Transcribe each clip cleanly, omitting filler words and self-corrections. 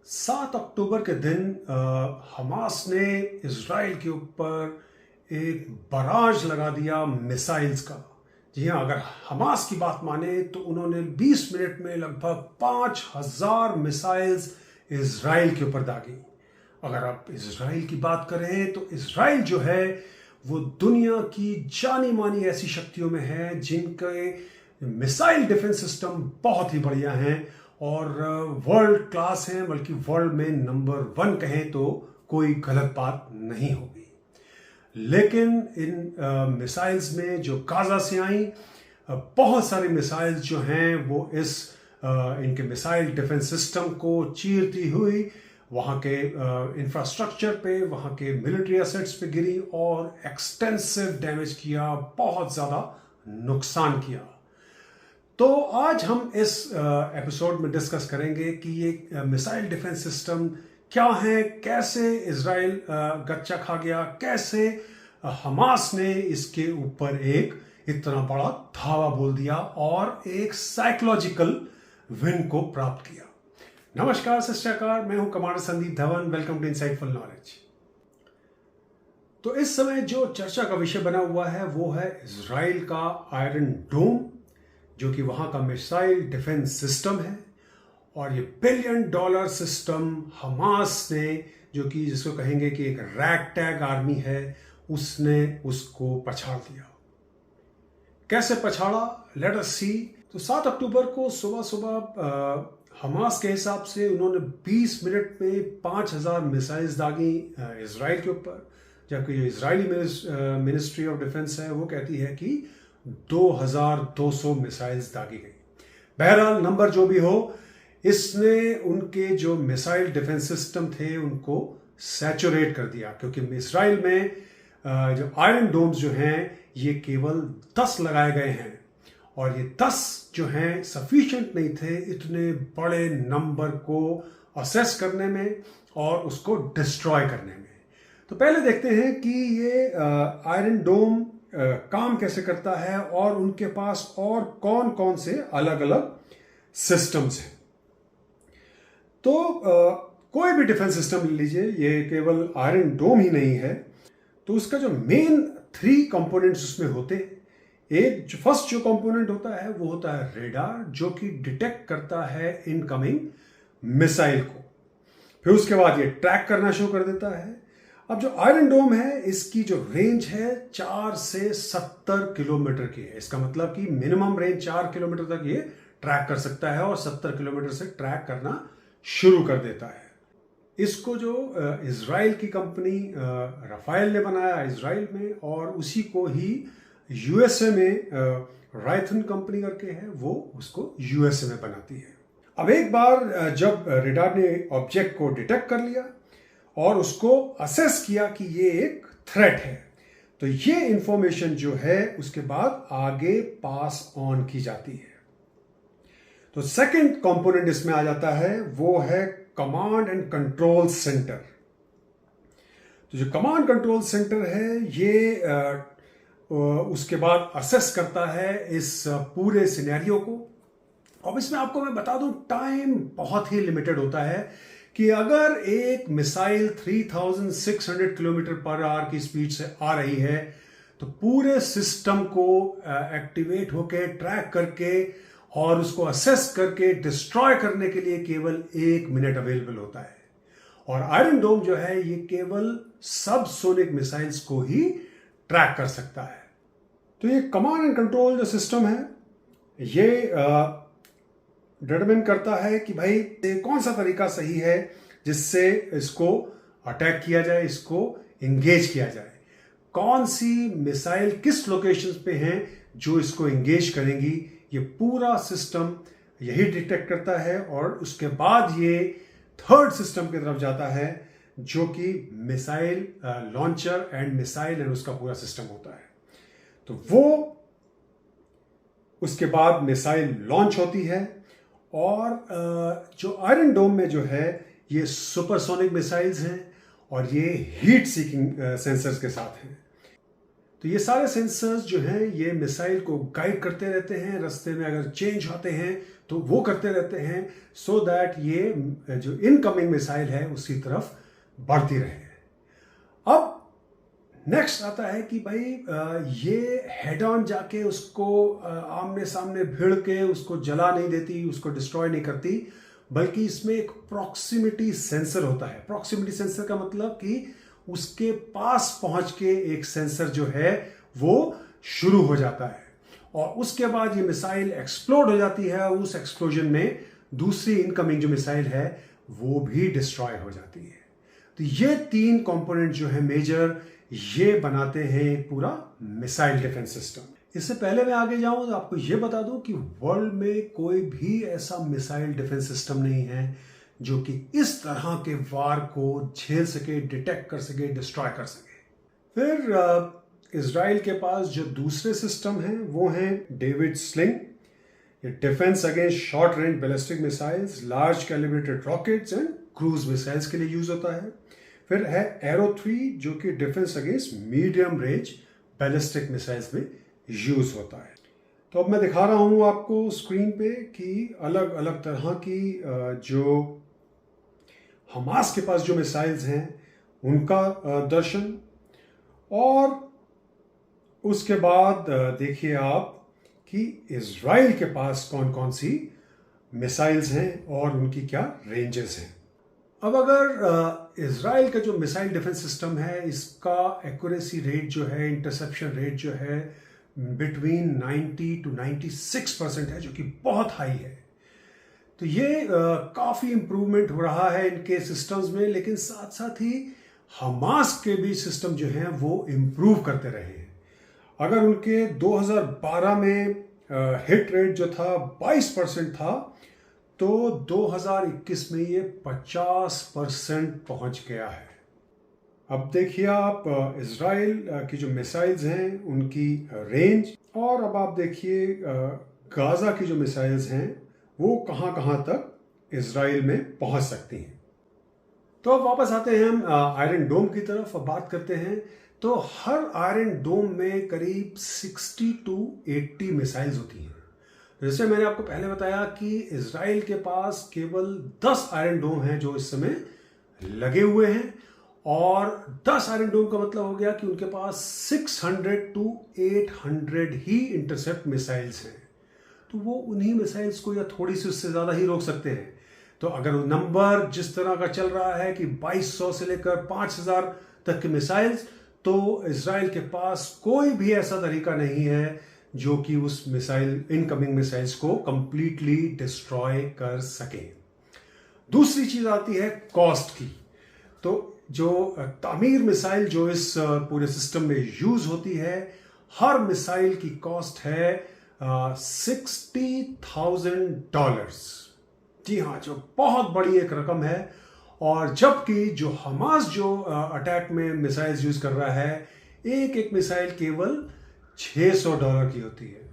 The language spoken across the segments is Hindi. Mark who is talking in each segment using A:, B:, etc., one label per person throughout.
A: 7 अक्टूबर के दिन हमास ने इज़राइल के ऊपर एक बराज लगा दिया मिसाइल्स का। जी हाँ, अगर हमास की बात माने तो उन्होंने 20 मिनट में लगभग 5,000 मिसाइल्स इज़राइल के ऊपर दागी। अगर आप इज़राइल की बात करें तो इज़राइल जो है वो दुनिया की जानी मानी ऐसी शक्तियों में है जिनके मिसाइल डिफेंस सिस्टम बहुत ही बढ़िया हैं और वर्ल्ड क्लास हैं, बल्कि वर्ल्ड में नंबर 1 कहें तो कोई गलत बात नहीं होगी। लेकिन इन मिसाइल्स में जो गाजा से आई बहुत सारी मिसाइल्स जो हैं वो इनके मिसाइल डिफेंस सिस्टम को चीरती हुई वहाँ के इंफ्रास्ट्रक्चर पे, वहाँ के मिलिट्री एसेट्स पे गिरी और एक्सटेंसिव डैमेज किया, बहुत ज़्यादा नुकसान किया। तो आज हम इस एपिसोड में डिस्कस करेंगे कि ये मिसाइल डिफेंस सिस्टम क्या है, कैसे इजराइल गच्चा खा गया, कैसे हमास ने इसके ऊपर एक इतना बड़ा धावा बोल दिया और एक साइकोलॉजिकल विन को प्राप्त किया। नमस्कार शिष्टाचार, मैं हूं commander Sandeep Dhawan. Welcome to insightful knowledge. तो इस समय जो चर्चा का विषय बना हुआ है वो है इजराइल का आयरन डोम, जो कि वहां का मिसाइल डिफेंस सिस्टम है। और ये $1 बिलियन सिस्टम हमास ने, जो कि जिसको कहेंगे कि एक रैग टैग आर्मी है, उसने उसको पछाड़ दिया। कैसे पछाड़ा, लेट अस सी। तो 7 अक्टूबर को सुबह सुबह हमास के हिसाब से उन्होंने 20 मिनट में 5,000 मिसाइल्स दागी इजराइल के ऊपर, जबकि जो इजरायली मिनिस्ट्री ऑफ डिफेंस है वो कहती है कि 2,200 मिसाइल्स दागी गई। बहरहाल नंबर जो भी हो, इसने उनके जो मिसाइल डिफेंस सिस्टम थे उनको सैचुरेट कर दिया, क्योंकि इजराइल में जो आयरन डोम्स जो हैं ये केवल 10 लगाए गए हैं और ये 10 जो हैं सफिशिएंट नहीं थे इतने बड़े नंबर को असेस करने में और उसको डिस्ट्रॉय करने में। तो पहले देखते हैं कि ये आयरन डोम काम कैसे करता है और उनके पास और कौन कौन से अलग अलग सिस्टम्स हैं। तो कोई भी डिफेंस सिस्टम ले लीजिए, ये केवल आयरन डोम ही नहीं है। तो उसका जो मेन 3 कंपोनेंट्स उसमें होते हैं। एक जो फर्स्ट जो कंपोनेंट होता है वो होता है रेडार, जो कि डिटेक्ट करता है इनकमिंग मिसाइल को। फिर उसके बाद ये ट्रैक करना शुरू कर देता है। अब जो आयरन डोम है इसकी जो रेंज है 4 से 70 किलोमीटर की है। इसका मतलब कि मिनिमम रेंज 4 किलोमीटर तक ये ट्रैक कर सकता है और 70 किलोमीटर से ट्रैक करना शुरू कर देता है। इसको जो इजराइल की कंपनी राफेल ने बनाया इजराइल में, और उसी को ही यूएसए में राइथन कंपनी करके है, वो उसको यूएसए में बनाती है। अब एक बार जब रेडार ने ऑब्जेक्ट को डिटेक्ट कर लिया और उसको असेस किया कि ये एक थ्रेट है, तो ये इंफॉर्मेशन जो है उसके बाद आगे पास ऑन की जाती है। तो सेकंड कंपोनेंट इसमें आ जाता है, वो है कमांड एंड कंट्रोल सेंटर। तो जो कमांड कंट्रोल सेंटर है ये उसके बाद असेस करता है इस पूरे सिनेरियो को। अब इसमें आपको मैं बता दूं, टाइम बहुत ही लिमिटेड होता है कि अगर एक मिसाइल 3,600 किलोमीटर पर आवर की स्पीड से आ रही है तो पूरे सिस्टम को एक्टिवेट होकर ट्रैक करके और उसको असेस करके डिस्ट्रॉय करने के लिए केवल 1 मिनट अवेलेबल होता है। और आयरन डोम जो है ये केवल सब सोनिक मिसाइल्स को ही ट्रैक कर सकता है। तो ये कमांड एंड कंट्रोल जो सिस्टम है ये डिटरमिन करता है कि भाई कौन सा तरीका सही है जिससे इसको अटैक किया जाए, इसको एंगेज किया जाए। कौन सी मिसाइल किस लोकेशंस पे हैं जो इसको एंगेज करेंगी, ये पूरा सिस्टम यही डिटेक्ट करता है। और उसके बाद ये थर्ड सिस्टम की तरफ जाता है जो कि missile launcher and missile and उसका पूरा सिस्टम होता है। तो वो उसके बाद मिसाइल लॉन्च होती है और जो आयरन डोम में जो है ये सुपरसोनिक मिसाइल्स हैं और ये हीट सीकिंग सेंसर्स के साथ हैं। तो ये सारे सेंसर्स जो हैं ये मिसाइल को गाइड करते रहते हैं, रास्ते में अगर चेंज होते हैं तो वो करते रहते हैं, सो दैट ये जो इनकमिंग मिसाइल है उसी तरफ बढ़ती रहे। अब नेक्स्ट आता है कि भाई ये हेड ऑन जाके उसको आमने सामने भिड़ के उसको जला नहीं देती, उसको डिस्ट्रॉय नहीं करती, बल्कि इसमें एक प्रॉक्सिमिटी सेंसर होता है। प्रॉक्सिमिटी सेंसर का मतलब कि उसके पास पहुंच के एक सेंसर जो है वो शुरू हो जाता है और उसके बाद ये मिसाइल एक्सप्लोड हो जाती है और उस एक्सप्लोजन में दूसरी इनकमिंग जो मिसाइल है वो भी डिस्ट्रॉय हो जाती है। तो ये 3 कंपोनेंट जो है मेजर, ये बनाते हैं पूरा मिसाइल डिफेंस सिस्टम। इससे पहले मैं आगे जाऊं तो आपको ये बता दूं कि वर्ल्ड में कोई भी ऐसा मिसाइल डिफेंस सिस्टम नहीं है जो कि इस तरह के वार को झेल सके, डिटेक्ट कर सके, डिस्ट्रॉय कर सके। फिर इजराइल के पास जो दूसरे सिस्टम हैं वो हैं डेविड स्लिंग। ये defence against short range ballistic missiles, large calibrated rockets and cruise missiles के लिए यूज होता है। फिर है एरो 3 जो कि defence against medium range ballistic missiles में यूज होता है। तो अब मैं दिखा रहा हूं आपको स्क्रीन पे कि अलग अलग तरह की जो हमास के पास जो मिसाइल्स हैं उनका दर्शन, और उसके बाद देखिए आप कि इजराइल के पास कौन कौन सी मिसाइल्स हैं और उनकी क्या रेंजेस हैं। अब अगर इजराइल का जो मिसाइल डिफेंस सिस्टम है इसका एक्यूरेसी रेट जो है, इंटरसेप्शन रेट जो है बिटवीन 90 to 96% है, जो कि बहुत हाई है। तो ये काफ़ी इम्प्रूवमेंट हो रहा है इनके सिस्टम्स में, लेकिन साथ साथ ही हमास के भी सिस्टम जो हैं वो इम्प्रूव करते रहे हैं। अगर उनके 2012 में हिट रेट जो था 22% था, तो 2021 में ये 50% पहुंच गया है। अब देखिए आप इजराइल की जो मिसाइल्स हैं उनकी रेंज, और अब आप देखिए गाजा की जो मिसाइल्स हैं वो कहां कहां तक इजराइल में पहुंच सकती हैं। तो अब वापस आते हैं हम आयरन डोम की तरफ और बात करते हैं। तो हर आयरन डोम में करीब 60 to 80 मिसाइल्स होती हैं। जैसे मैंने आपको पहले बताया कि इजराइल के पास केवल 10 आयरन डोम हैं जो इस समय लगे हुए हैं, और 10 आयरन डोम का मतलब हो गया कि उनके पास 600 to 800 ही इंटरसेप्ट मिसाइल्स हैं। तो वो उन्हीं मिसाइल्स को या थोड़ी सी उससे ज़्यादा ही रोक सकते हैं। तो अगर नंबर जिस तरह का चल रहा है कि 2200 से लेकर 5000 तक के मिसाइल्स, तो इजराइल के पास कोई भी ऐसा तरीका नहीं है जो कि उस मिसाइल इनकमिंग मिसाइल्स को कंप्लीटली डिस्ट्रॉय कर सके। दूसरी चीज आती है कॉस्ट की। तो जो तामीर मिसाइल जो इस पूरे सिस्टम में यूज होती है, हर मिसाइल की कॉस्ट है $60,000। जी हाँ, जो बहुत बड़ी एक रकम है। और जबकि जो हमास जो अटैक में मिसाइल्स यूज कर रहा है, एक एक मिसाइल केवल $600 की होती है।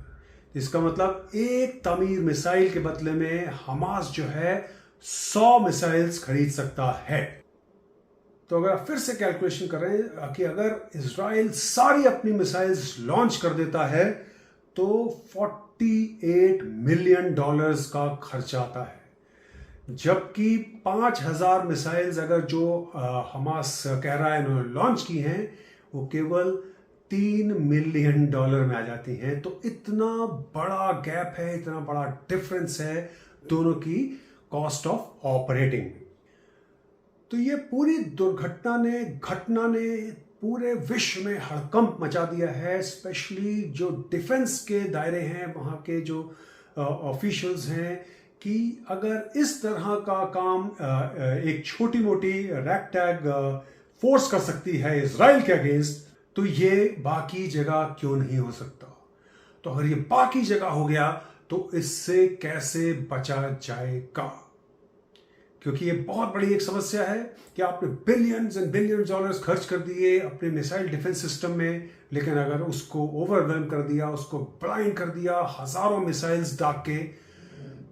A: इसका मतलब एक तामीर मिसाइल के बदले में हमास जो है 100 मिसाइल्स खरीद सकता है। तो अगर आप फिर से कैलकुलेशन करें कि अगर इजराइल सारी अपनी मिसाइल्स लॉन्च कर देता है तो $48 मिलियन का खर्चा आता है, जबकि 5000 मिसाइल्स अगर जो हमास कह रहा है इन्होंने लॉन्च की हैं वो केवल $3 मिलियन में आ जाती हैं। तो इतना बड़ा गैप है, इतना बड़ा डिफरेंस है दोनों की कॉस्ट ऑफ ऑपरेटिंग। तो ये पूरी घटना ने पूरे विश्व में हड़कंप मचा दिया है। स्पेशली जो डिफेंस के दायरे हैं, वहाँ के जो ऑफिशियल्स हैं, कि अगर इस तरह का काम एक छोटी मोटी रैगटैग फोर्स कर सकती है इजराइल के अगेंस्ट, तो ये बाकी जगह क्यों नहीं हो सकता। तो अगर ये बाकी जगह हो गया तो इससे कैसे बचा जाएगा, क्योंकि ये बहुत बड़ी एक समस्या है कि आपने बिलियंस एंड बिलियंस डॉलर्स खर्च कर दिए अपने मिसाइल डिफेंस सिस्टम में, लेकिन अगर उसको ओवरवेल्म कर दिया, उसको ब्लाइंड कर दिया हजारों मिसाइल्स दाग के,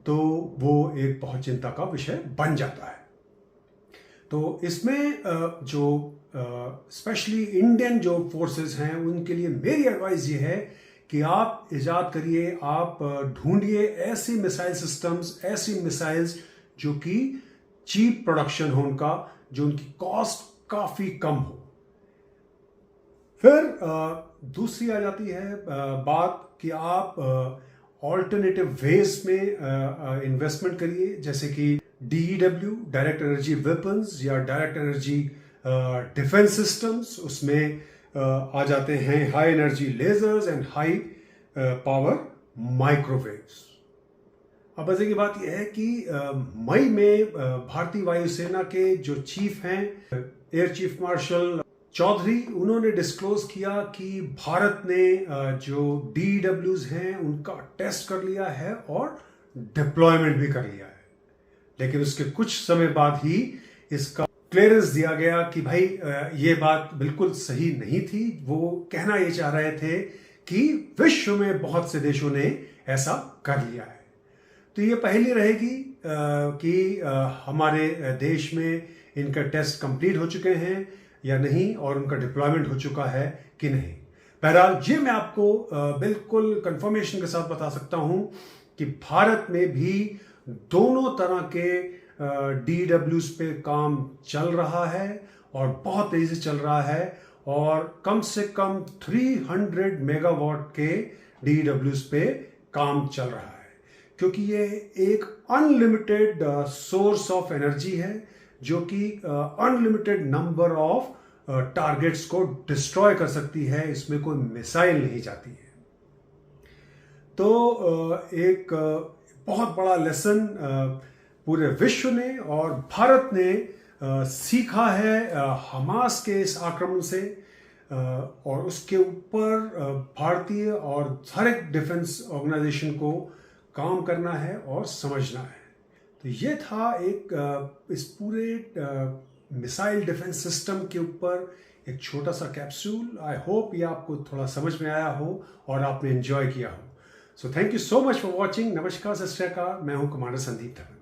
A: तो वो एक बहुत चिंता का विषय बन जाता है। तो इसमें जो स्पेशली इंडियन जो फोर्सेस हैं उनके लिए मेरी एडवाइस ये है कि आप इजाद करिए, आप ढूंढिए ऐसी मिसाइल सिस्टम्स, ऐसी मिसाइल्स जो कि चीप प्रोडक्शन हो उनका, जो उनकी कॉस्ट काफ़ी कम हो। फिर दूसरी आ जाती है बात कि आप ऑल्टरनेटिव वेज में इन्वेस्टमेंट करिए, जैसे कि DEW डायरेक्ट एनर्जी वेपन्स या डायरेक्ट एनर्जी डिफेंस सिस्टम्स। उसमें आ जाते हैं high energy lasers and high power microwaves. अब मजे की बात यह है कि मई में भारतीय वायुसेना के जो चीफ हैं एयर चीफ मार्शल चौधरी, उन्होंने डिस्क्लोज किया कि भारत ने जो DEWs हैं उनका टेस्ट कर लिया है और डिप्लॉयमेंट भी कर लिया है। लेकिन उसके कुछ समय बाद ही इसका क्लियरेंस दिया गया कि भाई ये बात बिल्कुल सही नहीं थी। वो कहना ये चाह रहे थे कि विश्व में बहुत से देशों ने ऐसा कर लिया है। तो ये पहली रहेगी कि हमारे देश में इनका टेस्ट कंप्लीट हो चुके हैं या नहीं, और उनका डिप्लॉयमेंट हो चुका है कि नहीं। बहरहाल ये मैं आपको बिल्कुल कंफर्मेशन के साथ बता सकता हूं कि भारत में भी दोनों तरह के DEWs पे काम चल रहा है और बहुत तेजी से चल रहा है, और कम से कम 300 मेगावाट के DEWs पे काम चल रहा है, क्योंकि ये एक अनलिमिटेड सोर्स ऑफ एनर्जी है जो कि अनलिमिटेड नंबर ऑफ टारगेट्स को डिस्ट्रॉय कर सकती है। इसमें कोई मिसाइल नहीं जाती है। तो एक बहुत बड़ा लेसन पूरे विश्व ने और भारत ने सीखा है हमास के इस आक्रमण से, और उसके ऊपर भारतीय और हर एक डिफेंस ऑर्गेनाइजेशन को काम करना है और समझना है। तो ये था एक इस पूरे मिसाइल डिफेंस सिस्टम के ऊपर एक छोटा सा कैप्सूल। आई होप ये आपको थोड़ा समझ में आया हो और आपने एंजॉय किया हो। So thank you so much for watching. नमस्कार, सत श्री अकाल। मैं हूं कमांडर संदीप धवन।